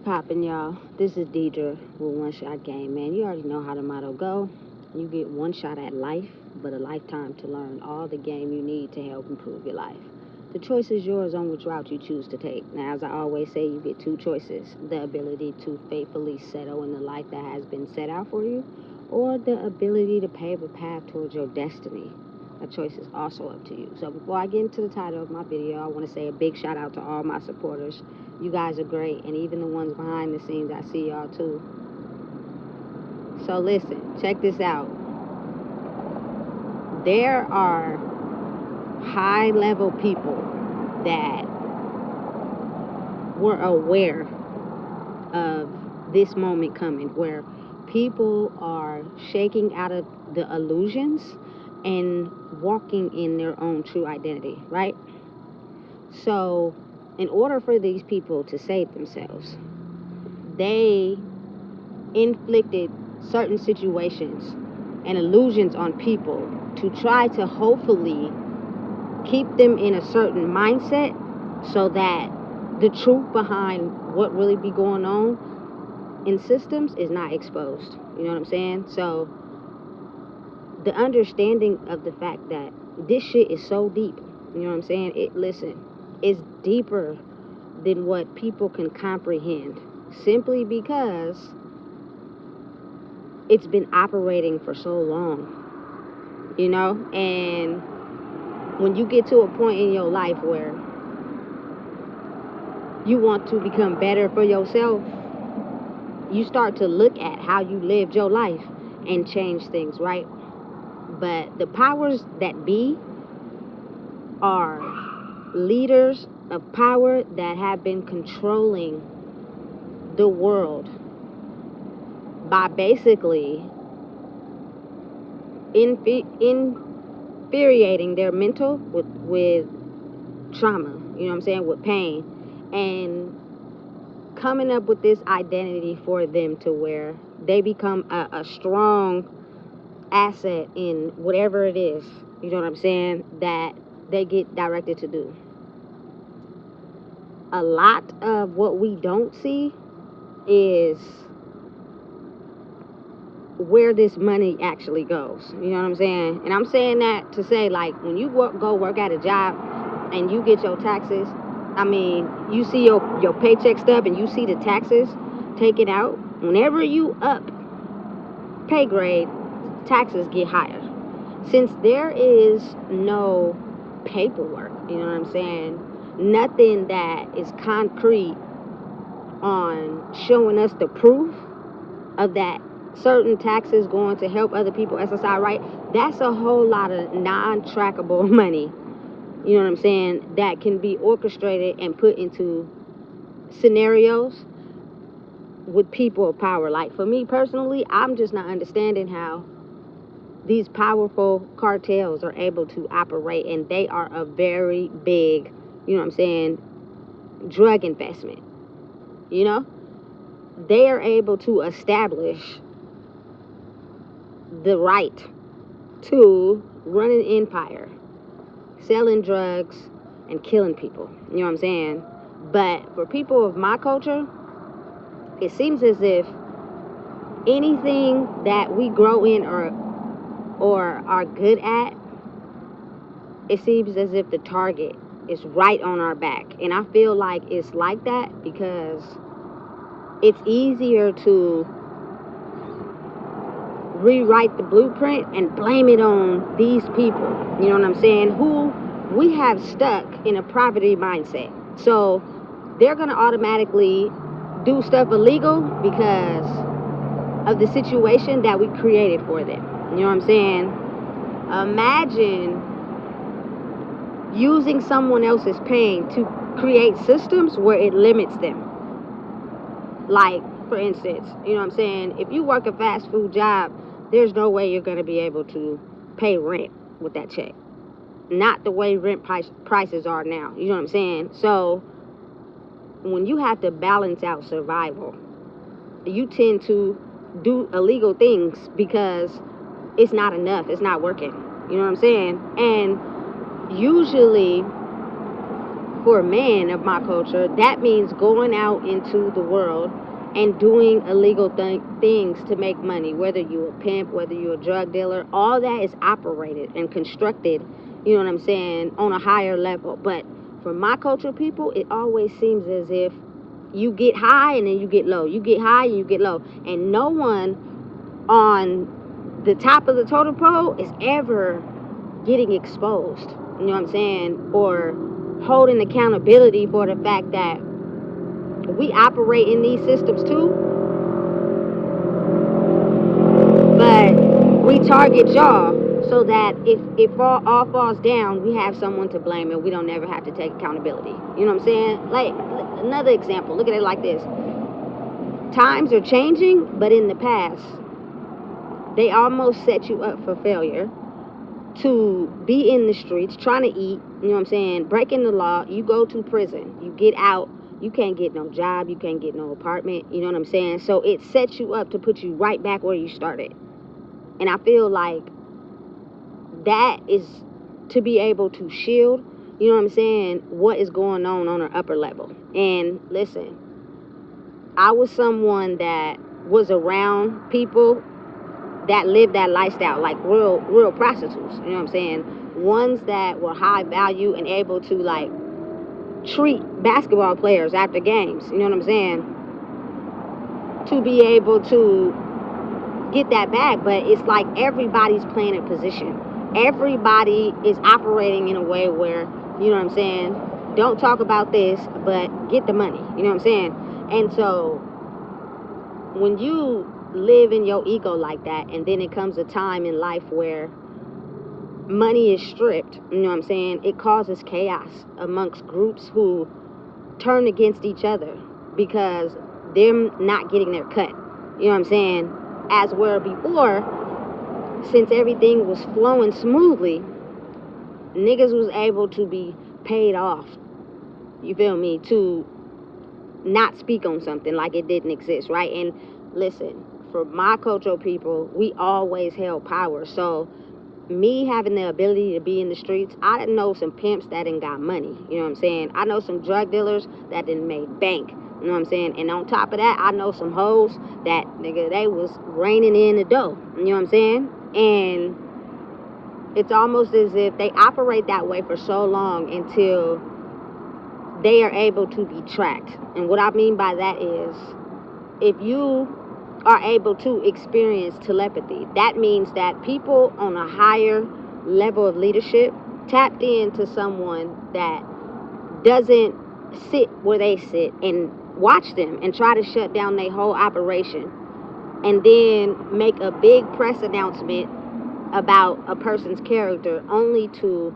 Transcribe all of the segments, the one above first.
poppin', y'all? This is Deidre with One Shot Game, man. You already know how the motto go. You get one shot at life, but a lifetime to learn all the game you need to help improve your life. The choice is yours on which route you choose to take. Now, as I always say, you get two choices: the ability to faithfully settle in the life that has been set out for you, or the ability to pave a path towards your destiny. That choice is also up to you. So before I get into the title of my video, I want to say a big shout out to all my supporters. You guys are great, and even the ones behind the scenes, I see y'all too. So listen, check this out. There are high level people that were aware of this moment coming, where people are shaking out of the illusions and walking in their own true identity, right? So in order for these people to save themselves, they inflicted certain situations and illusions on people to try to hopefully keep them in a certain mindset so that the truth behind what really be going on in systems is not exposed. You know what I'm saying? So the understanding of the fact that this shit is so deep, you know what I'm saying? It's deeper than what people can comprehend, simply because it's been operating for so long, you know? And when you get to a point in your life where you want to become better for yourself, you start to look at how you lived your life and change things, right? But the powers that be are leaders of power that have been controlling the world by basically infuriating their mental with trauma, you know what I'm saying, with pain, and coming up with this identity for them to where they become a strong asset in whatever it is, you know what I'm saying, that they get directed to do. A lot of what we don't see is where this money actually goes. You know what I'm saying? And I'm saying that to say, like, when you go work at a job and you get your taxes, I mean, you see your paycheck stub and you see the taxes taken out. Whenever you up pay grade, taxes get higher. Since there is no paperwork, you know what I'm saying? Nothing that is concrete on showing us the proof of that certain taxes going to help other people SSI, right? That's a whole lot of non-trackable money, you know what I'm saying, that can be orchestrated and put into scenarios with people of power. Like, for me personally, I'm just not understanding how these powerful cartels are able to operate, and they are a very big, you know what I'm saying, drug investment. You know, they are able to establish the right to run an empire, selling drugs and killing people. You know what I'm saying? But for people of my culture, it seems as if anything that we grow in or are good at, it seems as if the target is right on our back. And I feel like it's like that because it's easier to rewrite the blueprint and blame it on these people, you know what I'm saying, who we have stuck in a poverty mindset. So they're going to automatically do stuff illegal because of the situation that we created for them. You know what I'm saying? Imagine using someone else's pain to create systems where it limits them. Like, for instance, you know what I'm saying, if you work a fast food job, there's no way you're going to be able to pay rent with that check. Not the way rent prices are now. You know what I'm saying? So when you have to balance out survival, you tend to do illegal things because it's not enough. It's not working. You know what I'm saying? And usually for a man of my culture, that means going out into the world and doing illegal things to make money. Whether you're a pimp, whether you're a drug dealer, all that is operated and constructed, you know what I'm saying, on a higher level. But for my culture people, it always seems as if you get high and then you get low. You get high and you get low. And no one on the top of the totem pole is ever getting exposed. You know what I'm saying? Or holding accountability for the fact that we operate in these systems too, but we target y'all so that if all falls down, we have someone to blame and we don't ever have to take accountability. You know what I'm saying? Like, another example, look at it like this. Times are changing, but in the past, they almost set you up for failure to be in the streets trying to eat, you know what I'm saying, breaking the law. You go to prison, you get out, you can't get no job, you can't get no apartment, you know what I'm saying? So it sets you up to put you right back where you started. And I feel like that is to be able to shield, you know what I'm saying, what is going on an upper level. And listen, I was someone that was around people that lived that lifestyle, like real prostitutes, you know what I'm saying? Ones that were high value and able to, like, treat basketball players after games, you know what I'm saying? To be able to get that bag. But it's like everybody's playing a position. Everybody is operating in a way where, you know what I'm saying, don't talk about this, but get the money, you know what I'm saying? And so when you live in your ego like that, and then it comes a time in life where money is stripped, you know what I'm saying, it causes chaos amongst groups who turn against each other because they're not getting their cut, you know what I'm saying? As where before, since everything was flowing smoothly, niggas was able to be paid off, you feel me, to not speak on something like it didn't exist, right? And listen, for my cultural people, we always held power. So me having the ability to be in the streets, I didn't know some pimps that didn't got money, you know what I'm saying? I know some drug dealers that didn't make bank, you know what I'm saying? And on top of that, I know some hoes that, nigga, they was raining in the dough, you know what I'm saying? And it's almost as if they operate that way for so long until they are able to be tracked. And what I mean by that is, if you are able to experience telepathy, that means that people on a higher level of leadership tapped into someone that doesn't sit where they sit and watch them and try to shut down their whole operation, and then make a big press announcement about a person's character only to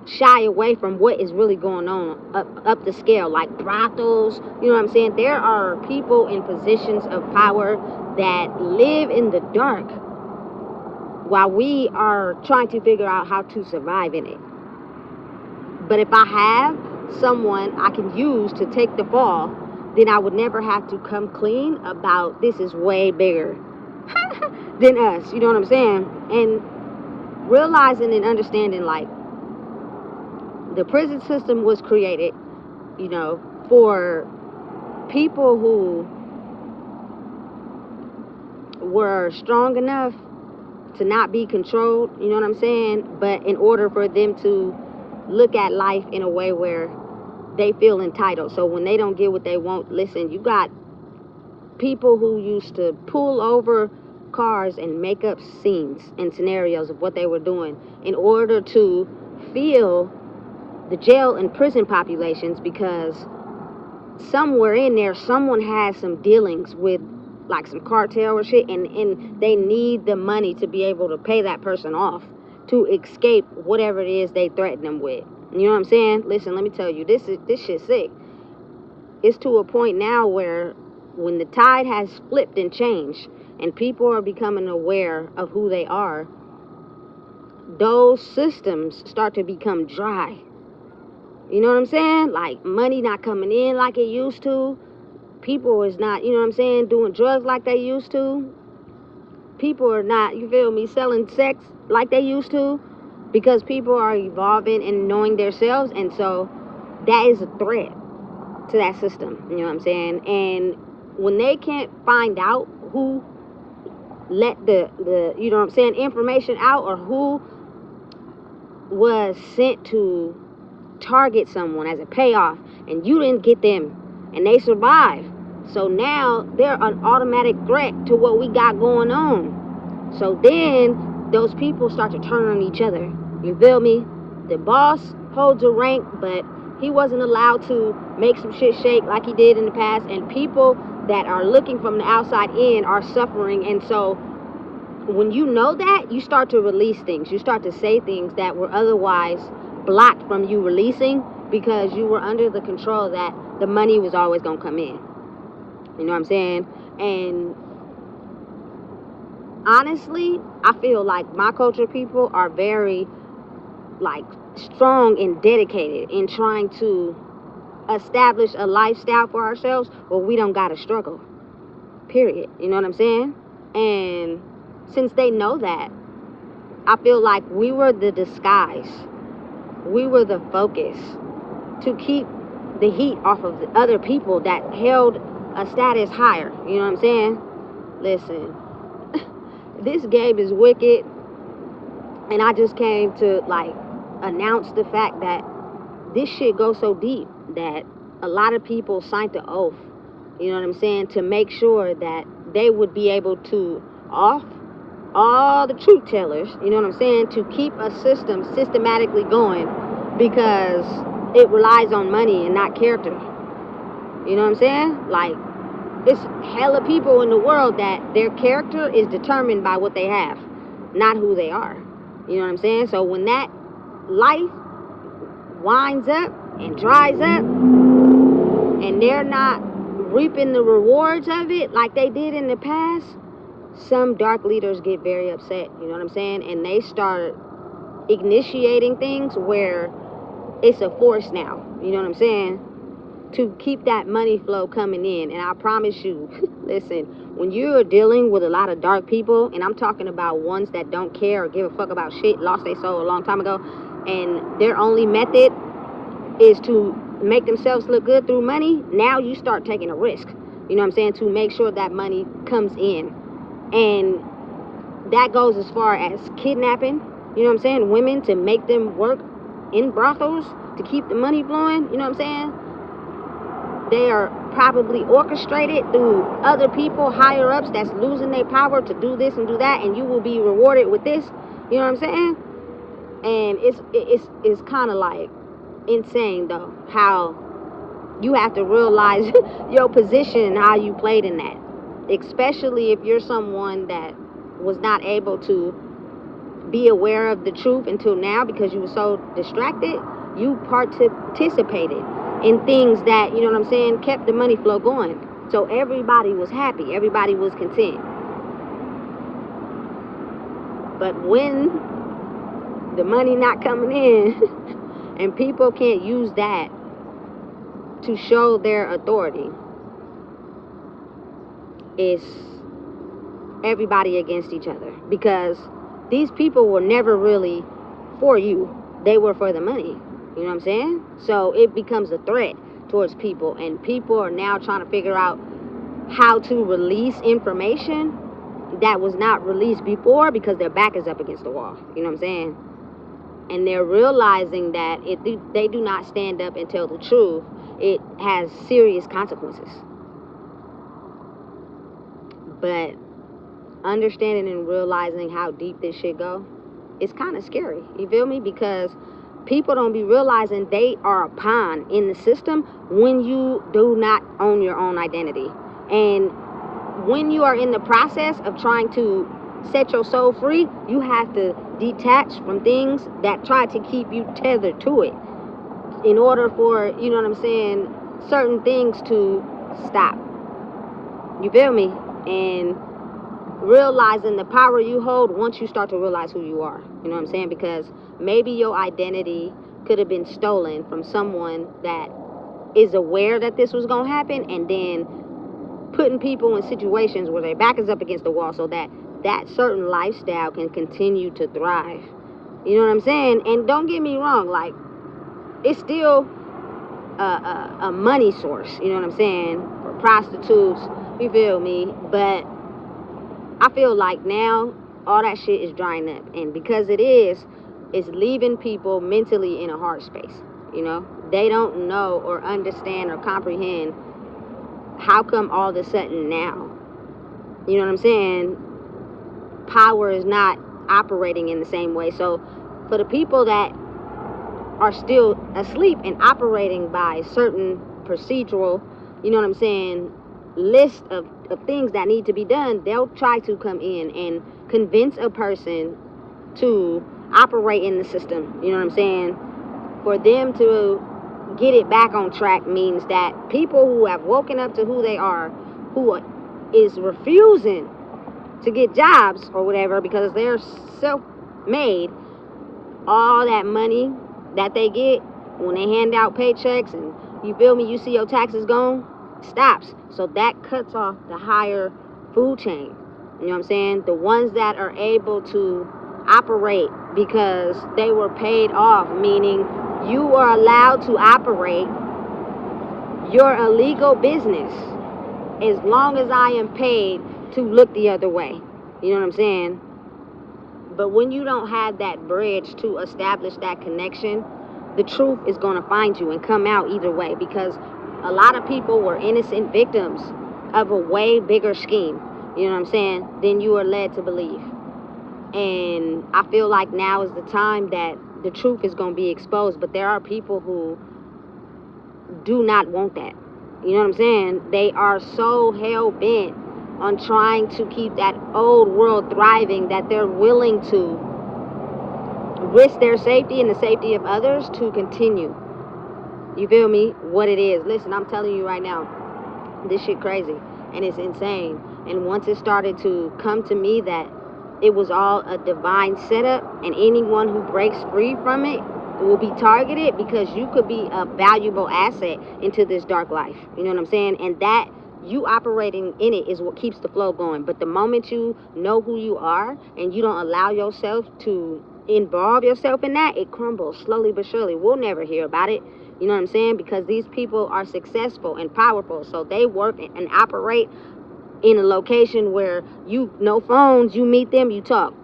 shy away from what is really going on up the scale, like brothels, you know what I'm saying? There are people in positions of power that live in the dark while we are trying to figure out how to survive in it. But if I have someone I can use to take the fall, then I would never have to come clean about this is way bigger than us, you know what I'm saying? And realizing and understanding, like, the prison system was created, you know, for people who were strong enough to not be controlled, you know what I'm saying? But in order for them to look at life in a way where they feel entitled. So when they don't get what they want, listen, you got people who used to pull over cars and make up scenes and scenarios of what they were doing in order to feel the jail and prison populations, because somewhere in there someone has some dealings with, like, some cartel or shit, and they need the money to be able to pay that person off to escape whatever it is they threaten them with. You know what I'm saying? Listen, let me tell you, this shit's sick. It's to a point now where when the tide has flipped and changed and people are becoming aware of who they are, those systems start to become dry. You know what I'm saying? Like, money not coming in like it used to. People is not, you know what I'm saying, doing drugs like they used to. People are not, you feel me, selling sex like they used to. because people are evolving and knowing themselves, and so that is a threat to that system. You know what I'm saying? And when they can't find out who let the you know what I'm saying, information out, or who was sent to target someone as a payoff, and you didn't get them and they survived, so now they're an automatic threat to what we got going on. So then those people start to turn on each other. You feel me? The boss holds a rank, but he wasn't allowed to make some shit shake like he did in the past, and people that are looking from the outside in are suffering. And so when you know that, you start to release things. You start to say things that were otherwise blocked from you releasing, because you were under the control that the money was always going to come in. You know what I'm saying? And honestly, I feel like my culture people are very, like, strong and dedicated in trying to establish a lifestyle for ourselves where we don't gotta struggle, period. You know what I'm saying? And since they know that, I feel like we were the disguise, we were the focus to keep the heat off of the other people that held a status higher. You know what I'm saying? Listen, this game is wicked, and I just came to, like, announce the fact that this shit goes so deep that a lot of people signed the oath, you know what I'm saying, to make sure that they would be able to off all the truth tellers, you know what I'm saying, to keep a system systematically going, because it relies on money and not character. You know what I'm saying? Like, it's hella people in the world that their character is determined by what they have, not who they are. You know what I'm saying? So when that life winds up and dries up, and they're not reaping the rewards of it like they did in the past, some dark leaders get very upset. You know what I'm saying? And they start initiating things where it's a force now. You know what I'm saying? To keep that money flow coming in. And I promise you, listen, when you're dealing with a lot of dark people, and I'm talking about ones that don't care or give a fuck about shit, lost their soul a long time ago, and their only method is to make themselves look good through money, now you start taking a risk, you know what I'm saying, to make sure that money comes in. And that goes as far as kidnapping, you know what I'm saying, women, to make them work in brothels to keep the money flowing, you know what I'm saying. They are probably orchestrated through other people, higher ups, that's losing their power to do this and do that, and you will be rewarded with this, you know what I'm saying. And it's kind of like insane though, how you have to realize your position and how you played in that, especially if you're someone that was not able to be aware of the truth until now because you were so distracted. You participated in things that, you know what I'm saying, kept the money flow going. So everybody was happy, everybody was content. But when the money not coming in and people can't use that to show their authority, it's everybody against each other, because these people were never really for you, they were for the money. You know what I'm saying? So it becomes a threat towards people, and people are now trying to figure out how to release information that was not released before because their back is up against the wall. You know what I'm saying? And they're realizing that if they do not stand up and tell the truth, it has serious consequences. But understanding and realizing how deep this shit go, it's kind of scary. You feel me? Because people don't be realizing they are a pawn in the system when you do not own your own identity. And when you are in the process of trying to set your soul free, you have to detach from things that try to keep you tethered to it in order for, you know what I'm saying, certain things to stop. You feel me? And realizing the power you hold once you start to realize who you are. You know what I'm saying? Because maybe your identity could have been stolen from someone that is aware that this was going to happen, and then putting people in situations where their back is up against the wall so that that certain lifestyle can continue to thrive. You know what I'm saying? And don't get me wrong, like, it's still a money source, you know what I'm saying, for prostitutes, you feel me? But I feel like now all that shit is drying up, and because it is, it's leaving people mentally in a hard space. You know, they don't know or understand or comprehend how come all of a sudden now, you know what I'm saying, power is not operating in the same way. So for the people that are still asleep and operating by certain procedural, you know what I'm saying, list of things that need to be done, they'll try to come in and convince a person to operate in the system, you know what I'm saying. For them to get it back on track means that people who have woken up to who they are, who is refusing to get jobs or whatever because they're self-made, all that money that they get when they hand out paychecks and, you feel me, you see your taxes gone, stops. So that cuts off the higher food chain. You know what I'm saying? The ones that are able to operate because they were paid off, meaning you are allowed to operate your illegal business as long as I am paid to look the other way. You know what I'm saying? But when you don't have that bridge to establish that connection, the truth is going to find you and come out either way, because a lot of people were innocent victims of a way bigger scheme, you know what I'm saying, than you are led to believe. And I feel like now is the time that the truth is going to be exposed, but there are people who do not want that. You know what I'm saying? They are so hell-bent on trying to keep that old world thriving that they're willing to risk their safety and the safety of others to continue. You feel me? What it is. Listen, I'm telling you right now, this shit crazy and it's insane. And once it started to come to me that it was all a divine setup, and anyone who breaks free from it will be targeted, because you could be a valuable asset into this dark life. You know what I'm saying? And that you operating in it is what keeps the flow going. But the moment you know who you are and you don't allow yourself to involve yourself in that, it crumbles slowly but surely. We'll never hear about it. You know what I'm saying? Because these people are successful and powerful, so they work and operate in a location where you no phones, you meet them, you talk.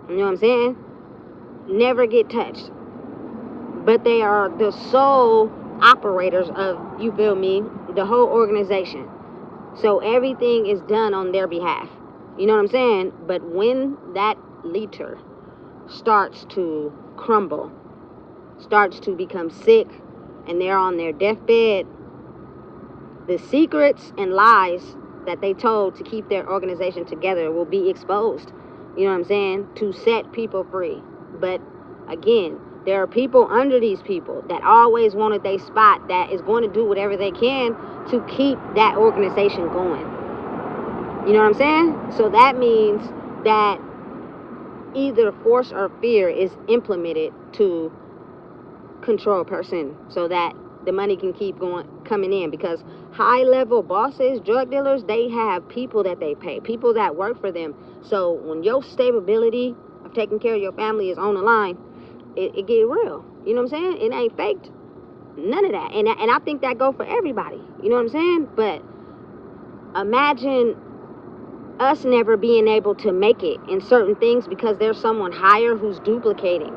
You know what I'm saying? Never get touched. But they are the sole operators of, you feel me, the whole organization. So everything is done on their behalf. You know what I'm saying? But when that leader starts to crumble, starts to become sick, and they're on their deathbed, the secrets and lies that they told to keep their organization together will be exposed. You know what I'm saying? To set people free. But again, there are people under these people that always wanted their spot, that is going to do whatever they can to keep that organization going. You know what I'm saying? So that means that either force or fear is implemented to control a person so that the money can keep coming in, because high level bosses, drug dealers, they have people that they pay, people that work for them. So when your stability of taking care of your family is on the line, it get real. You know what I'm saying? It ain't faked. None of that. And I think that go for everybody. You know what I'm saying? But imagine us never being able to make it in certain things because there's someone higher who's duplicating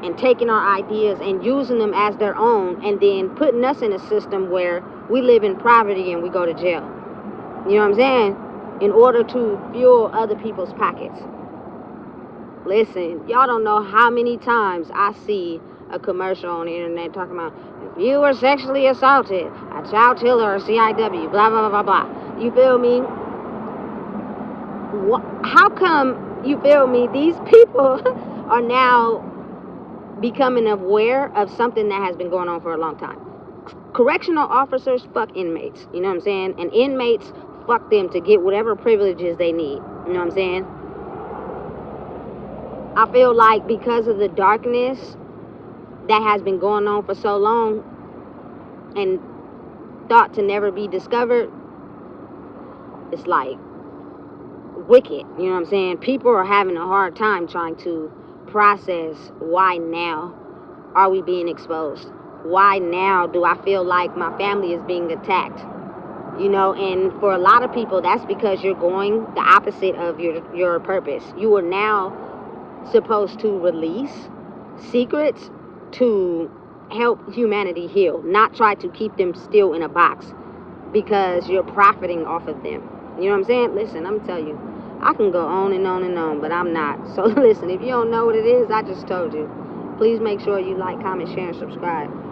and taking our ideas and using them as their own, and then putting us in a system where we live in poverty and we go to jail. You know what I'm saying? In order to fuel other people's pockets. Listen, y'all don't know how many times I see a commercial on the internet talking about, if you were sexually assaulted, a child killer or CIW, blah, blah, blah, blah, blah. You feel me? How come, you feel me, these people are now becoming aware of something that has been going on for a long time? Correctional officers fuck inmates, you know what I'm saying? And inmates fuck them to get whatever privileges they need, you know what I'm saying? I feel like because of the darkness that has been going on for so long and thought to never be discovered, it's like wicked, you know what I'm saying? People are having a hard time trying to process why now are we being exposed? Why now do I feel like my family is being attacked? You know, and for a lot of people, that's because you're going the opposite of your purpose. You are now supposed to release secrets to help humanity heal, not try to keep them still in a box because you're profiting off of them. You know what I'm saying? Listen, I'm telling you, I can go on and on and on, but I'm not. So listen, if you don't know what it is, I just told you. Please make sure you like, comment, share, and subscribe.